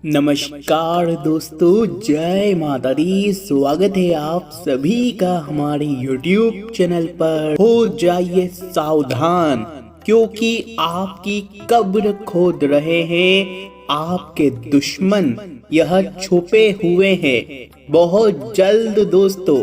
नमस्कार दोस्तों, जय माता दी। स्वागत है आप सभी का हमारे YouTube चैनल पर। हो जाइए सावधान, क्योंकि आपकी कब्र खोद रहे हैं आपके दुश्मन। यह छुपे हुए हैं, बहुत जल्द दोस्तों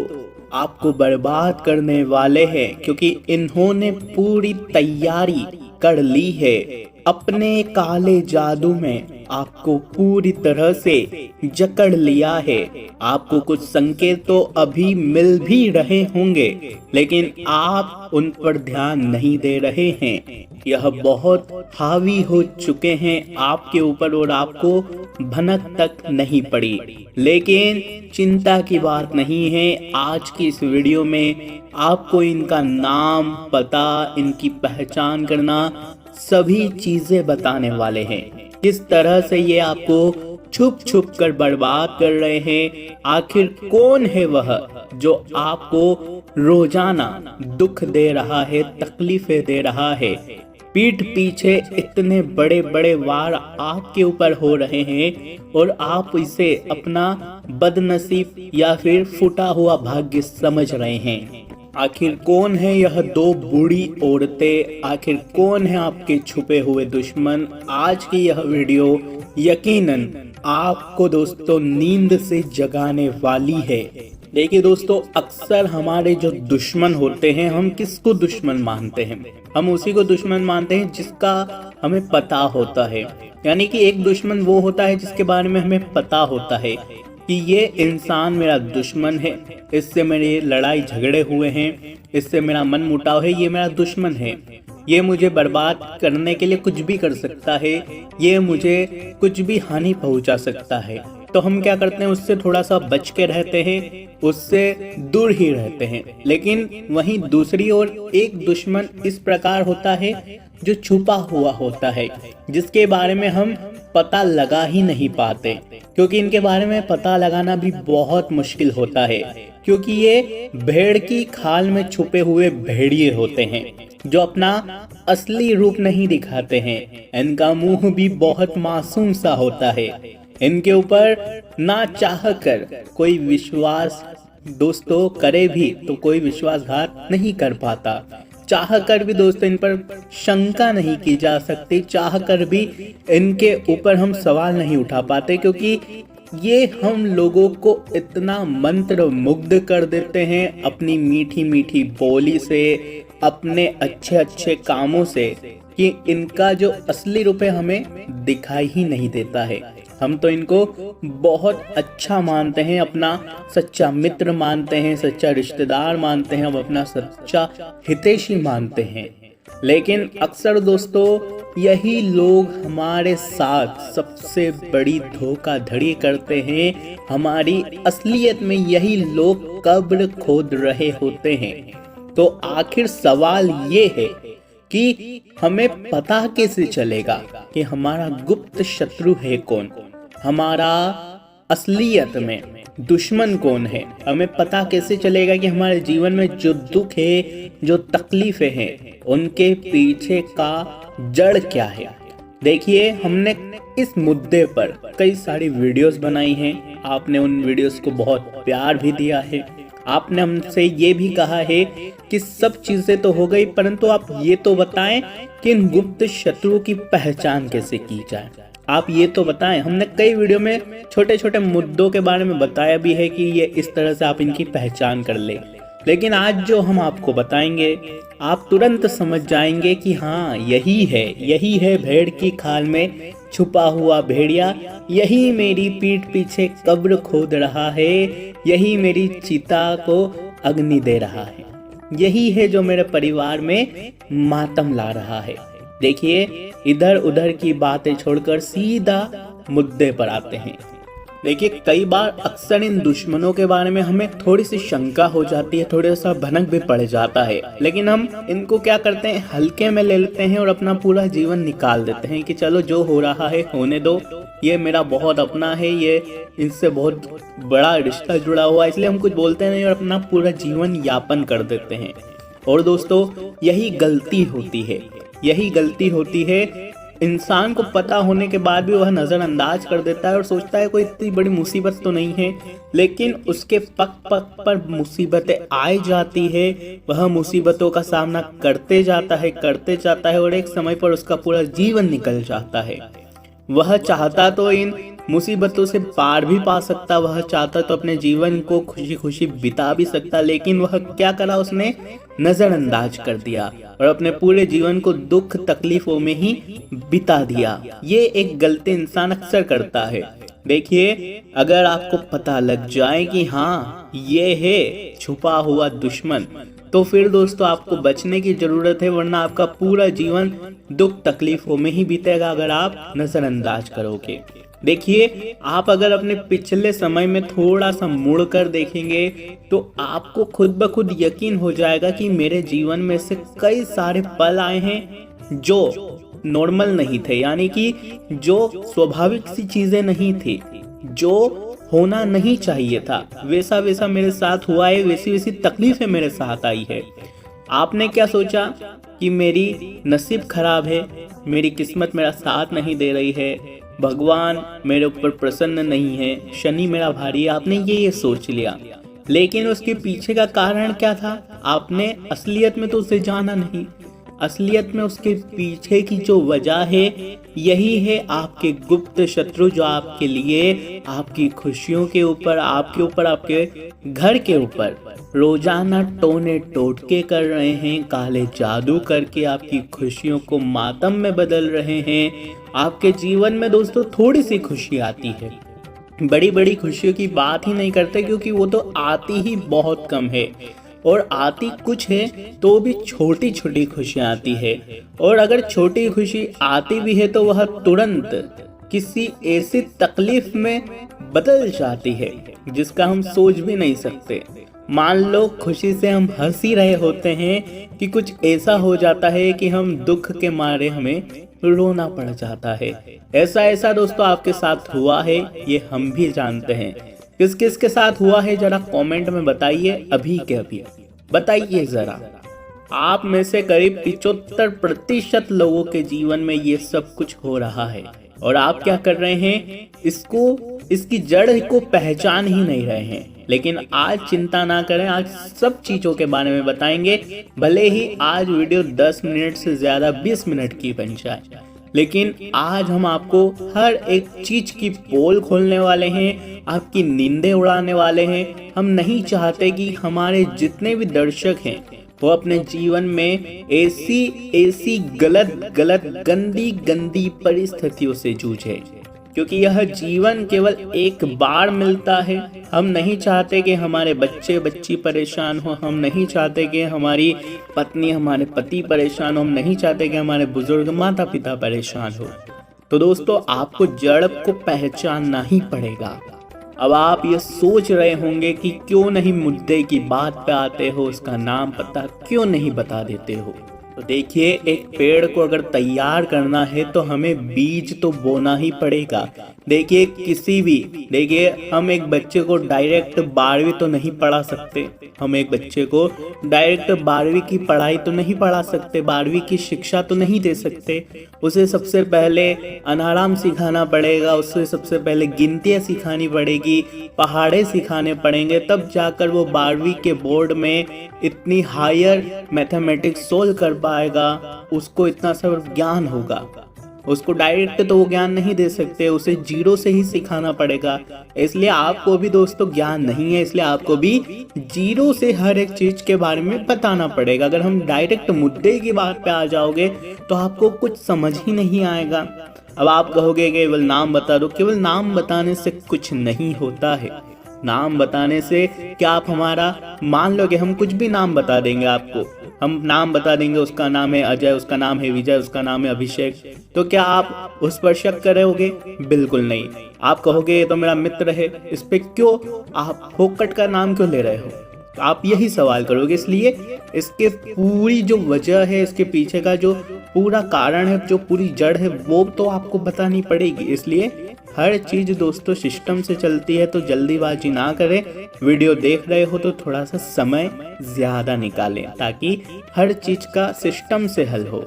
आपको बर्बाद करने वाले हैं, क्योंकि इन्होंने पूरी तैयारी कर ली है। अपने काले जादू में आपको पूरी तरह से जकड़ लिया है। आपको कुछ संकेत तो अभी मिल भी रहे होंगे, लेकिन आप उन पर ध्यान नहीं दे रहे हैं। यह बहुत हावी हो चुके हैं आपके ऊपर और आपको भनक तक नहीं पड़ी। लेकिन चिंता की बात नहीं है, आज की इस वीडियो में आपको इनका नाम, पता, इनकी पहचान करना, सभी चीजें बताने वाले हैं। किस तरह से ये आपको छुप छुप कर बर्बाद कर रहे हैं। आखिर कौन है वह जो आपको रोजाना दुख दे रहा है, तकलीफें दे रहा है। पीठ पीछे इतने बड़े बड़े वार आपके ऊपर हो रहे हैं और आप इसे अपना बदनसीब या फिर फूटा हुआ भाग्य समझ रहे हैं। आखिर कौन है यह दो बूढ़ी औरतें? आखिर कौन है आपके छुपे हुए दुश्मन? आज की यह वीडियो यकीनन आपको दोस्तों नींद से जगाने वाली है। देखिए दोस्तों, अक्सर हमारे जो दुश्मन होते हैं, हम किसको दुश्मन मानते हैं? हम उसी को दुश्मन मानते हैं जिसका हमें पता होता है। यानी कि एक दुश्मन वो होता है जिसके बारे में हमें पता होता है कि ये इंसान मेरा दुश्मन है, इससे मेरे लड़ाई झगड़े हुए हैं, इससे मेरा मन मुटाव है, ये मेरा दुश्मन है, ये मुझे बर्बाद करने के लिए कुछ भी कर सकता है, ये मुझे कुछ भी हानि पहुंचा सकता है। तो हम क्या करते हैं, उससे थोड़ा सा बच के रहते हैं, उससे दूर ही रहते हैं। लेकिन वहीं दूसरी ओर एक दुश्मन इस प्रकार होता है जो छुपा हुआ होता है, जिसके बारे में हम पता लगा ही नहीं पाते, क्योंकि इनके बारे में पता लगाना भी बहुत मुश्किल होता है। क्योंकि ये भेड़ की खाल में छुपे हुए भेड़िए होते हैं जो अपना असली रूप नहीं दिखाते हैं। इनका मुंह भी बहुत मासूम सा होता है। इनके ऊपर ना चाह कर कोई विश्वास दोस्तों करे भी तो कोई विश्वासघात नहीं कर पाता। चाह कर भी दोस्तों इन पर शंका नहीं की जा सकती, चाह कर भी इनके ऊपर हम सवाल नहीं उठा पाते, क्योंकि ये हम लोगों को इतना मंत्र मुग्ध कर देते हैं अपनी मीठी मीठी बोली से, अपने अच्छे अच्छे कामों से, कि इनका जो असली रूप है हमें दिखाई ही नहीं देता है। हम तो इनको बहुत अच्छा मानते हैं, अपना सच्चा मित्र मानते हैं, सच्चा रिश्तेदार मानते हैं, हम अपना सच्चा हितैषी मानते हैं। लेकिन अक्सर दोस्तों यही लोग हमारे साथ सबसे बड़ी धोखाधड़ी करते हैं। हमारी असलियत में यही लोग कब्र खोद रहे होते हैं। तो आखिर सवाल ये है कि हमें पता कैसे चलेगा कि हमारा गुप्त शत्रु है कौन, हमारा असलियत में दुश्मन कौन है? हमें पता कैसे चलेगा कि हमारे जीवन में जो दुख है, जो तकलीफें हैं, उनके पीछे का जड़ क्या है? देखिए, हमने इस मुद्दे पर कई सारी वीडियोस बनाई हैं। आपने उन वीडियोस को बहुत प्यार भी दिया है। आपने हमसे ये भी कहा है कि सब चीजें तो हो गई, परंतु आप ये तो बताएं कि इन गुप्त शत्रु की पहचान कैसे की जाए। आप ये तो बताएं। हमने कई वीडियो में छोटे छोटे मुद्दों के बारे में बताया भी है कि ये इस तरह से आप इनकी पहचान कर ले। लेकिन आज जो हम आपको बताएंगे, आप तुरंत समझ जाएंगे कि हाँ, यही है भेड़ की खाल में छुपा हुआ भेड़िया, यही मेरी पीठ पीछे कब्र खोद रहा है, यही मेरी चिता को अग्नि दे रहा है, यही है जो मेरे परिवार में मातम ला रहा है। देखिए, इधर उधर की बातें छोड़कर सीधा मुद्दे पर आते हैं। देखिए, कई बार अक्सर इन दुश्मनों के बारे में हमें थोड़ी सी शंका हो जाती है, थोड़ा सा भनक भी पड़ जाता है, लेकिन हम इनको क्या करते हैं, हल्के में ले लेते हैं और अपना पूरा जीवन निकाल देते हैं कि चलो जो हो रहा है होने दो, ये मेरा बहुत अपना है, ये इनसे बहुत बड़ा रिश्ता जुड़ा हुआ है, इसलिए हम कुछ बोलते नहीं और अपना पूरा जीवन यापन कर देते हैं। और दोस्तों, यही गलती होती है इंसान को पता होने के बाद भी वह नज़रअंदाज कर देता है और सोचता है कोई इतनी बड़ी मुसीबत तो नहीं है, लेकिन उसके पग पग पर मुसीबतें आए जाती है। वह मुसीबतों का सामना करते जाता है और एक समय पर उसका पूरा जीवन निकल जाता है। वह चाहता तो इन मुसीबतों से पार भी पा सकता, वह चाहता तो अपने जीवन को खुशी खुशी बिता भी सकता, लेकिन वह क्या करा, उसने नजरअंदाज कर दिया और अपने पूरे जीवन को दुख तकलीफों में ही बिता दिया। ये एक गलती इंसान अक्सर करता है। देखिए, अगर आपको पता लग जाए कि हाँ ये है छुपा हुआ दुश्मन, तो फिर दोस्तों आपको बचने की जरूरत है, वरना आपका पूरा जीवन दुख तकलीफों में ही बीतेगा अगर आप नजरअंदाज करोगे। देखिए, आप अगर अपने पिछले समय में थोड़ा सा मुड़ कर देखेंगे तो आपको खुद ब खुद यकीन हो जाएगा कि मेरे जीवन में से कई सारे पल आए हैं जो नॉर्मल नहीं थे, यानी कि जो स्वाभाविक सी चीजें नहीं थी, जो होना नहीं चाहिए था वैसा वैसा मेरे साथ हुआ है, वैसी वैसी तकलीफें मेरे साथ आई है। आपने क्या सोचा कि मेरी नसीब खराब है, मेरी किस्मत मेरा साथ नहीं दे रही है, भगवान मेरे ऊपर प्रसन्न नहीं है, शनि मेरा भारी है, आपने ये सोच लिया। लेकिन उसके पीछे का कारण क्या था? आपने असलियत में तो उसे जाना नहीं। असलियत में उसके पीछे की जो वजह है यही है आपके गुप्त शत्रु, जो आपके लिए, आपकी खुशियों के ऊपर, आपके घर के ऊपर रोजाना टोने टोटके कर रहे हैं, काले जादू करके आपकी खुशियों को मातम में बदल रहे हैं। आपके जीवन में दोस्तों थोड़ी सी खुशी आती है, बड़ी बड़ी खुशियों की बात ही नहीं करते, क्योंकि वो तो आती ही बहुत कम है, और आती कुछ है तो भी छोटी छोटी खुशियाँ आती है। और अगर छोटी खुशी आती भी है तो वह तुरंत किसी ऐसी तकलीफ में बदल जाती है जिसका हम सोच भी नहीं सकते। मान लो खुशी से हम हंस ही रहे होते हैं कि कुछ ऐसा हो जाता है कि हम दुख के मारे हमें रोना पड़ जाता है। ऐसा दोस्तों आपके साथ हुआ है, ये हम भी जानते हैं। किस किस के साथ हुआ है जरा कमेंट में बताइए, अभी के अभी बताइए जरा। आप में से करीब 75% लोगों के जीवन में ये सब कुछ हो रहा है और आप क्या कर रहे हैं, इसकी जड़ को पहचान ही नहीं रहे हैं। लेकिन आज चिंता ना करें, आज सब चीजों के बारे में बताएंगे। भले ही आज वीडियो 10 मिनट से ज्यादा 20 मिनट की बन जाए, लेकिन आज हम आपको हर एक चीज की पोल खोलने वाले हैं, आपकी नींदें उड़ाने वाले हैं। हम नहीं चाहते कि हमारे जितने भी दर्शक हैं वो अपने जीवन में ऐसी गलत गंदी परिस्थितियों से जूझे, क्योंकि यह जीवन केवल एक बार मिलता है। हम नहीं चाहते कि हमारे बच्चे बच्ची परेशान हो, हम नहीं चाहते कि हमारी पत्नी हमारे पति परेशान हो, हम नहीं चाहते कि हमारे बुजुर्ग माता पिता परेशान हो। तो दोस्तों आपको जड़ को पहचानना ही पड़ेगा। अब आप ये सोच रहे होंगे कि क्यों नहीं मुद्दे की बात पे आते हो, उसका नाम पता क्यों नहीं बता देते हो। तो देखिए, एक पेड़ को अगर तैयार करना है तो हमें बीज तो बोना ही पड़ेगा। देखिए हम एक बच्चे को डायरेक्ट 12वीं तो नहीं पढ़ा सकते, हम एक बच्चे को डायरेक्ट 12वीं की पढ़ाई तो नहीं पढ़ा सकते, 12वीं की शिक्षा तो नहीं दे सकते। उसे सबसे पहले अनाराम सिखाना पड़ेगा, उसे सबसे पहले गिनतियाँ सिखानी पड़ेगी, पहाड़े सिखाने पड़ेंगे, तब जाकर वो 12वीं के बोर्ड में इतनी हायर मैथमेटिक्स सोल्व कर पाएगा, उसको इतना सब ज्ञान होगा। उसको डायरेक्ट तो वो ज्ञान नहीं दे सकते, उसे जीरो से ही सिखाना पड़ेगा। इसलिए आपको भी दोस्तों ज्ञान नहीं है, इसलिए आपको भी जीरो से हर एक चीज के बारे में बताना पड़ेगा। अगर हम डायरेक्ट मुद्दे की बात पे आ जाओगे तो आपको कुछ समझ ही नहीं आएगा। अब आप कहोगे केवल नाम बता दो, केवल नाम बताने से कुछ नहीं होता है। नाम बताने से क्या आप हमारा मान लो कि हम कुछ भी नाम बता देंगे आपको, हम नाम बता देंगे उसका नाम है अजय, उसका नाम है विजय, उसका नाम है अभिषेक, तो क्या आप उस पर शक करोगे? बिल्कुल नहीं। आप कहोगे ये तो मेरा मित्र है, इस पे क्यों आप फोकट का नाम क्यों ले रहे हो, आप यही सवाल करोगे। इसलिए इसके पूरी जो वजह है, इसके पीछे का जो पूरा कारण है, जो पूरी जड़ है, वो तो आपको बतानी पड़ेगी। इसलिए हर चीज दोस्तों सिस्टम से चलती है, तो जल्दीबाजी ना करें। वीडियो देख रहे हो तो थोड़ा सा समय ज्यादा निकालें ताकि हर चीज का सिस्टम से हल हो।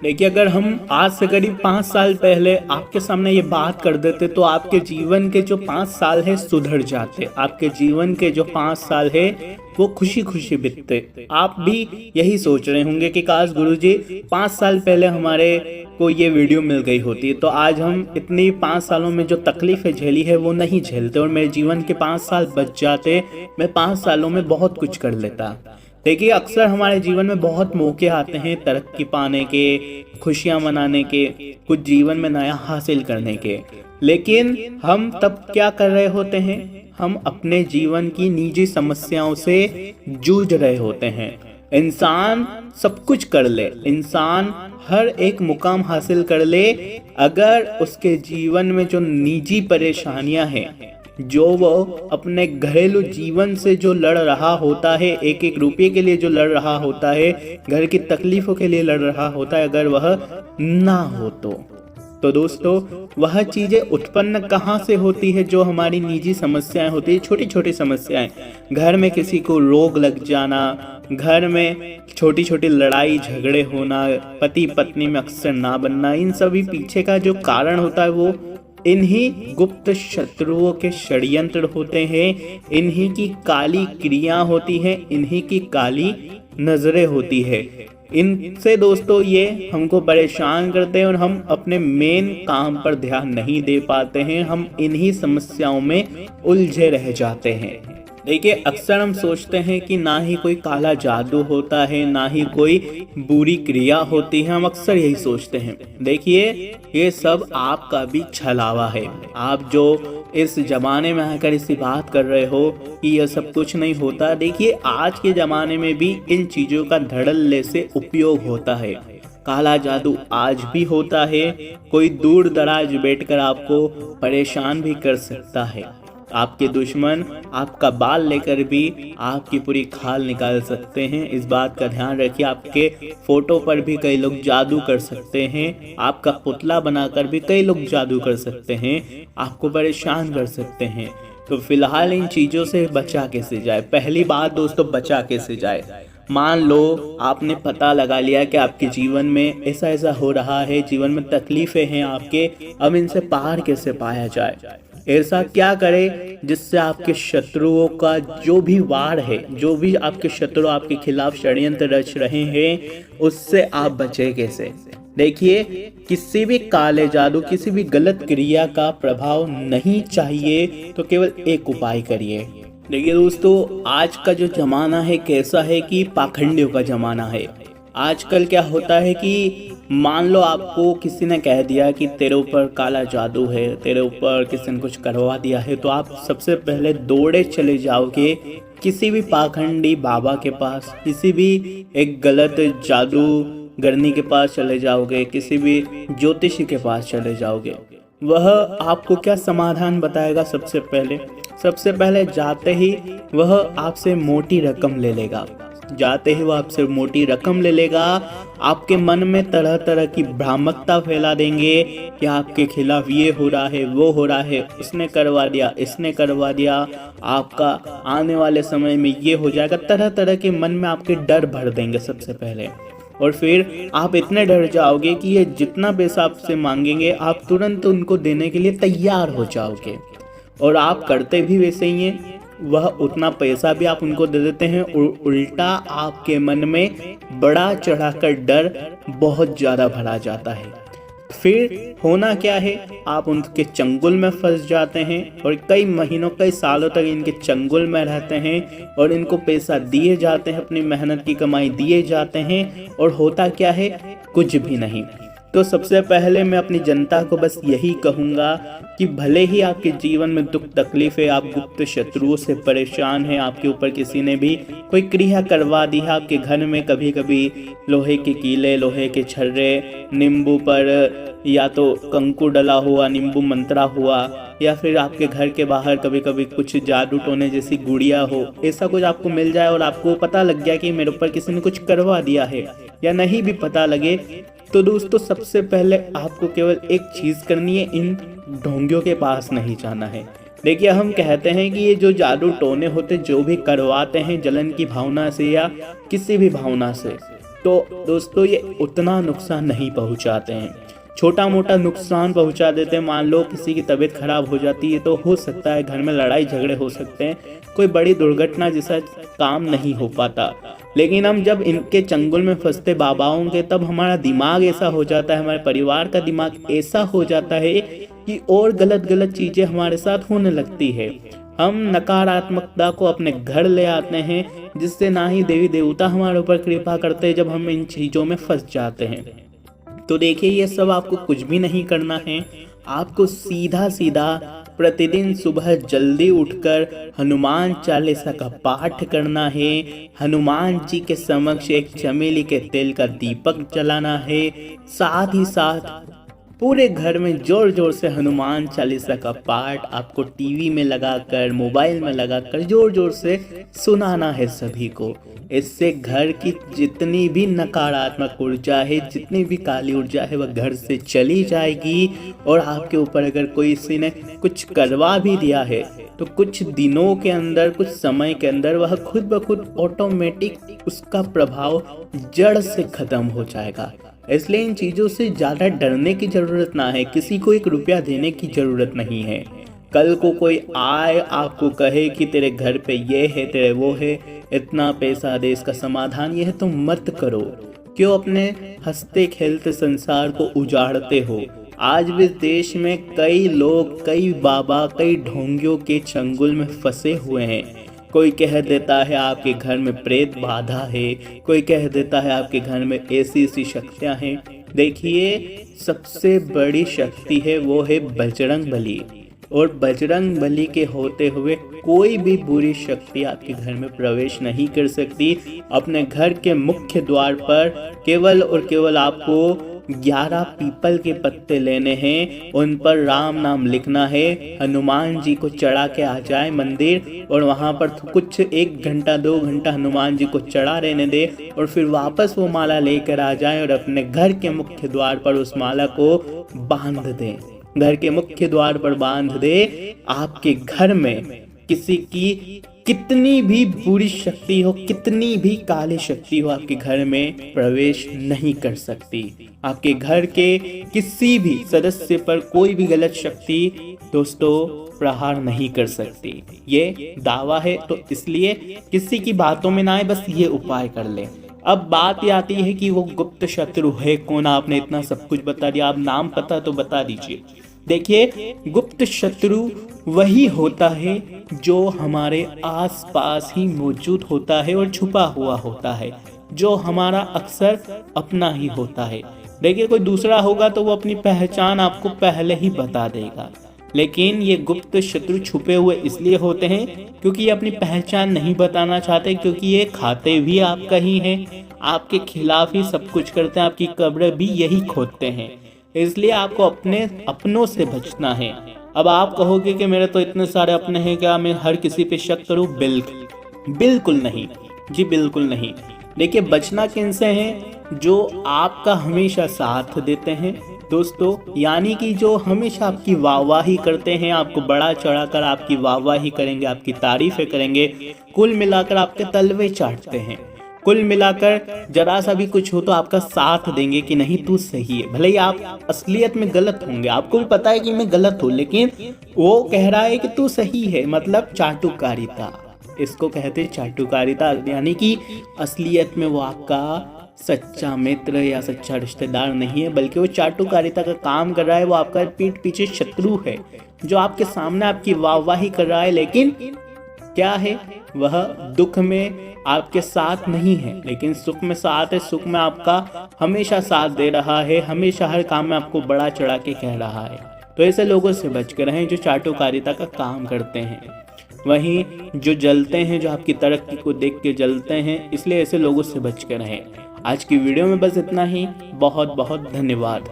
देखिए, अगर हम आज से करीब 5 साल पहले आपके सामने ये बात कर देते तो आपके जीवन के जो 5 साल है सुधर जाते। आपके जीवन के जो 5 साल है वो खुशी खुशी बीतते। आप भी यही सोच रहे होंगे कि काश गुरुजी 5 साल पहले हमारे को ये वीडियो मिल गई होती तो आज हम इतनी 5 सालों में जो तकलीफें झेली है वो नहीं झेलते और मेरे जीवन के 5 साल बच जाते। मैं 5 सालों में बहुत कुछ कर लेता। देखिए, अक्सर हमारे जीवन में बहुत मौके आते हैं तरक्की पाने के, खुशियां मनाने के, कुछ जीवन में नया हासिल करने के, लेकिन हम तब क्या कर रहे होते हैं? हम अपने जीवन की निजी समस्याओं से जूझ रहे होते हैं। इंसान सब कुछ कर ले, इंसान हर एक मुकाम हासिल कर ले, अगर उसके जीवन में जो निजी परेशानियां हैं, जो वो अपने घरेलू जीवन से जो लड़ रहा होता है, एक एक रुपये के लिए जो लड़ रहा होता है, घर की तकलीफों के लिए लड़ रहा होता है, अगर वह ना हो तो दोस्तों वह चीजें उत्पन्न कहाँ से होती है? जो हमारी निजी समस्याएं होती है, छोटी छोटी समस्याएं, घर में किसी को रोग लग जाना, घर में छोटी छोटी लड़ाई झगड़े होना, पति पत्नी में अक्सर ना बनना, इन सभी पीछे का जो कारण होता है वो इन्हीं गुप्त शत्रुओं के षड्यंत्र होते हैं, इन्हीं की काली क्रिया होती है, इन्हीं की काली नजरें होती है। इनसे दोस्तों ये हमको परेशान करते हैं और हम अपने मेन काम पर ध्यान नहीं दे पाते हैं। हम इन्हीं समस्याओं में उलझे रह जाते हैं। देखिए, अक्सर हम सोचते हैं कि ना ही कोई काला जादू होता है, ना ही कोई बुरी क्रिया होती है। हम अक्सर यही सोचते हैं। देखिए, ये सब आपका भी छलावा है। आप जो इस जमाने में आकर इसी बात कर रहे हो कि यह सब कुछ नहीं होता। देखिए, आज के जमाने में भी इन चीजों का धड़ल्ले से उपयोग होता है। काला जादू आज भी होता है। कोई दूर दराज बैठकर आपको परेशान भी कर सकता है। आपके दुश्मन आपका बाल लेकर भी आपकी पूरी खाल निकाल सकते हैं। इस बात का ध्यान रखिए। आपके फोटो पर भी कई लोग जादू कर सकते हैं। आपका पुतला बनाकर भी कई लोग जादू कर सकते हैं, आपको परेशान कर सकते हैं। तो फिलहाल इन चीज़ों से बचा कैसे जाए? पहली बात दोस्तों, बचा कैसे जाए? मान लो आपने पता लगा लिया कि आपके जीवन में ऐसा ऐसा हो रहा है, जीवन में तकलीफें हैं आपके, अब इनसे पार कैसे पाया जाए? ऐसा क्या करें जिससे आपके शत्रुओं का जो भी वार है, जो भी आपके शत्रु आपके खिलाफ षड्यंत्र रच रहे हैं, उससे आप बचे कैसे? देखिए, किसी भी काले जादू, किसी भी गलत क्रिया का प्रभाव नहीं चाहिए तो केवल एक उपाय करिए। देखिए दोस्तों, आज का जो जमाना है कैसा है कि पाखंडियों का जमाना है। आजकल क्या होता है कि मान लो आपको किसी ने कह दिया कि तेरे ऊपर काला जादू है, तेरे ऊपर किसी ने कुछ करवा दिया है, तो आप सबसे पहले दौड़े चले जाओगे किसी भी पाखंडी बाबा के पास, किसी भी एक गलत जादूगरनी के पास चले जाओगे, किसी भी ज्योतिषी के पास चले जाओगे। वह आपको क्या समाधान बताएगा? सबसे पहले जाते ही वह आपसे मोटी रकम ले लेगा। जाते ही वह आपसे मोटी रकम ले लेगा। आपके मन में तरह तरह की भ्रामकता फैला देंगे कि आपके खिलाफ ये हो रहा है, वो हो रहा है, इसने करवा दिया, आपका आने वाले समय में ये हो जाएगा। तरह तरह के मन में आपके डर भर देंगे सबसे पहले, और फिर आप इतने डर जाओगे कि ये जितना पैसा आपसे मांगेंगे आप तुरंत उनको देने के लिए तैयार हो जाओगे। और आप करते भी वैसे ही हैं। वह उतना पैसा भी आप उनको दे देते हैं और उल्टा आपके मन में बड़ा चढ़ाकर डर बहुत ज़्यादा भरा जाता है। फिर होना क्या है? आप उनके चंगुल में फंस जाते हैं और कई महीनों, कई सालों तक इनके चंगुल में रहते हैं और इनको पैसा दिए जाते हैं, अपनी मेहनत की कमाई दिए जाते हैं, और होता क्या है? कुछ भी नहीं। तो सबसे पहले मैं अपनी जनता को बस यही कहूँगा कि भले ही आपके जीवन में दुख तकलीफ है, आप गुप्त शत्रुओं से परेशान हैं, आपके ऊपर किसी ने भी कोई क्रिया करवा दी है, आपके घर में कभी कभी लोहे के कीले, लोहे के छर्रे, नींबू पर या तो कंकु डला हुआ, नींबू मंत्रा हुआ, या फिर आपके घर के बाहर कभी कभी कुछ जादू टोने जैसी गुड़िया हो, ऐसा कुछ आपको मिल जाए और आपको पता लग गया कि मेरे ऊपर किसी ने कुछ करवा दिया है, या नहीं भी पता लगे, तो दोस्तों सबसे पहले आपको केवल एक चीज़ करनी है, इन ढोंगियों के पास नहीं जाना है। देखिए, हम कहते हैं कि ये जो जादू टोने होते, जो भी करवाते हैं जलन की भावना से या किसी भी भावना से, तो दोस्तों ये उतना नुकसान नहीं पहुंचाते हैं, छोटा मोटा नुकसान पहुंचा देते हैं। मान लो किसी की तबीयत खराब हो जाती है तो हो सकता है घर में लड़ाई झगड़े हो सकते हैं, कोई बड़ी दुर्घटना जैसा काम नहीं हो पाता। लेकिन हम जब इनके चंगुल में फंसते बाबाओं के, तब हमारा दिमाग ऐसा हो जाता है, हमारे परिवार का दिमाग ऐसा हो जाता है कि और गलत गलत चीज़ें हमारे साथ होने लगती है। हम नकारात्मकता को अपने घर ले आते हैं, जिससे ना ही देवी देवता हमारे ऊपर कृपा करते हैं जब हम इन चीज़ों में फंस जाते हैं। तो देखिए, ये सब आपको कुछ भी नहीं करना है। आपको सीधा सीधा प्रतिदिन सुबह जल्दी उठकर हनुमान चालीसा का पाठ करना है। हनुमान जी के समक्ष एक चमेली के तेल का दीपक जलाना है। साथ ही साथ पूरे घर में जोर जोर से हनुमान चालीसा का पाठ आपको टीवी में लगाकर, मोबाइल में लगाकर जोर जोर से सुनाना है सभी को। इससे घर की जितनी भी नकारात्मक ऊर्जा है, जितनी भी काली ऊर्जा है, वह घर से चली जाएगी। और आपके ऊपर अगर कोई किसी ने कुछ करवा भी दिया है तो कुछ दिनों के अंदर, कुछ समय के अंदर वह खुद ब खुद ऑटोमेटिक उसका प्रभाव जड़ से खत्म हो जाएगा। इसलिए इन चीज़ों से ज़्यादा डरने की ज़रूरत ना है, किसी को 1 रुपया देने की ज़रूरत नहीं है। कल को कोई आए आपको कहे कि तेरे घर पे ये है, तेरे वो है, इतना पैसा दे, इसका समाधान ये है, तो मत करो। क्यों अपने हंसते खेलते संसार को उजाड़ते हो? आज भी देश में कई लोग, कई बाबा, कई ढोंगियों के चंगुल में फंसे हुए हैं। कोई कह देता है आपके घर में प्रेत बाधा है, कोई कह देता है आपके घर में ऐसी शक्तियाँ हैं। देखिए, सबसे बड़ी शक्ति है वो है बजरंग बली, और बजरंग बली के होते हुए कोई भी बुरी शक्ति आपके घर में प्रवेश नहीं कर सकती। अपने घर के मुख्य द्वार पर केवल और केवल आपको 11 पीपल के पत्ते लेने हैं, उन पर राम नाम लिखना है, हनुमान जी को चढ़ा के आ जाए मंदिर, और वहां पर कुछ 1 घंटा 2 घंटा हनुमान जी को चढ़ा रहने दे, और फिर वापस वो माला लेकर आ जाए और अपने घर के मुख्य द्वार पर उस माला को बांध दे। घर के मुख्य द्वार पर बांध दे। आपके घर में किसी की कितनी भी बुरी शक्ति हो, कितनी भी काली शक्ति हो, आपके घर में प्रवेश नहीं कर सकती। आपके घर के किसी भी सदस्य पर कोई भी गलत शक्ति दोस्तों प्रहार नहीं कर सकती। ये दावा है, तो इसलिए किसी की बातों में ना आए, बस ये उपाय कर ले। अब बात ये आती है कि वो गुप्त शत्रु है कौन। आपने इतना सब कुछ बता दिया, आप नाम पता तो बता दीजिए। देखिए, गुप्त शत्रु वही होता है जो हमारे आसपास ही मौजूद होता है और छुपा हुआ होता है, जो हमारा अक्सर अपना ही होता है। देखिए, कोई दूसरा होगा तो वो अपनी पहचान आपको पहले ही बता देगा, लेकिन ये गुप्त शत्रु छुपे हुए इसलिए होते हैं क्योंकि ये अपनी पहचान नहीं बताना चाहते, क्योंकि ये खाते भी आपका ही हैं, आपके खिलाफ ही सब कुछ करते हैं, आपकी कब्र भी यही खोदते हैं। इसलिए आपको अपनों से बचना है। अब आप कहोगे कि मेरे तो इतने सारे अपने हैं, क्या मैं हर किसी पे शक करूं? बिल्कुल नहीं जी, बिल्कुल नहीं। देखिए, बचना किनसे है? जो आपका हमेशा साथ देते हैं दोस्तों, यानी कि जो हमेशा आपकी वाहवाही करते हैं, आपको बड़ा चढ़ाकर आपकी वाहवाही करेंगे, आपकी तारीफें करेंगे, कुल मिलाकर आपके तलवे चाटते हैं, कुल मिलाकर जरा सा भी कुछ हो तो आपका साथ देंगे कि नहीं तू सही है। भले ही आप असलियत में गलत होंगे, आपको भी पता है कि मैं गलत हूँ, लेकिन वो कह रहा है कि तू सही है, मतलब चाटुकारिता। इसको कहते हैं चाटुकारिता, यानी कि असलियत में वो आपका सच्चा मित्र या सच्चा रिश्तेदार नहीं है, बल्कि वो चाटुकारिता का काम कर रहा है। वो आपका पीठ पीछे शत्रु है, जो आपके सामने आपकी वाहवाही कर रहा है, लेकिन क्या है, वह दुख में आपके साथ नहीं है, लेकिन सुख में साथ है। सुख में आपका हमेशा साथ दे रहा है, हमेशा हर काम में आपको बड़ा चढ़ा के कह रहा है। तो ऐसे लोगों से बच कर रहें जो चाटुकारिता का काम करते हैं। वहीं जो जलते हैं, जो आपकी तरक्की को देख के जलते हैं, इसलिए ऐसे लोगों से बच कर रहें। आज की वीडियो में बस इतना ही। बहुत बहुत धन्यवाद।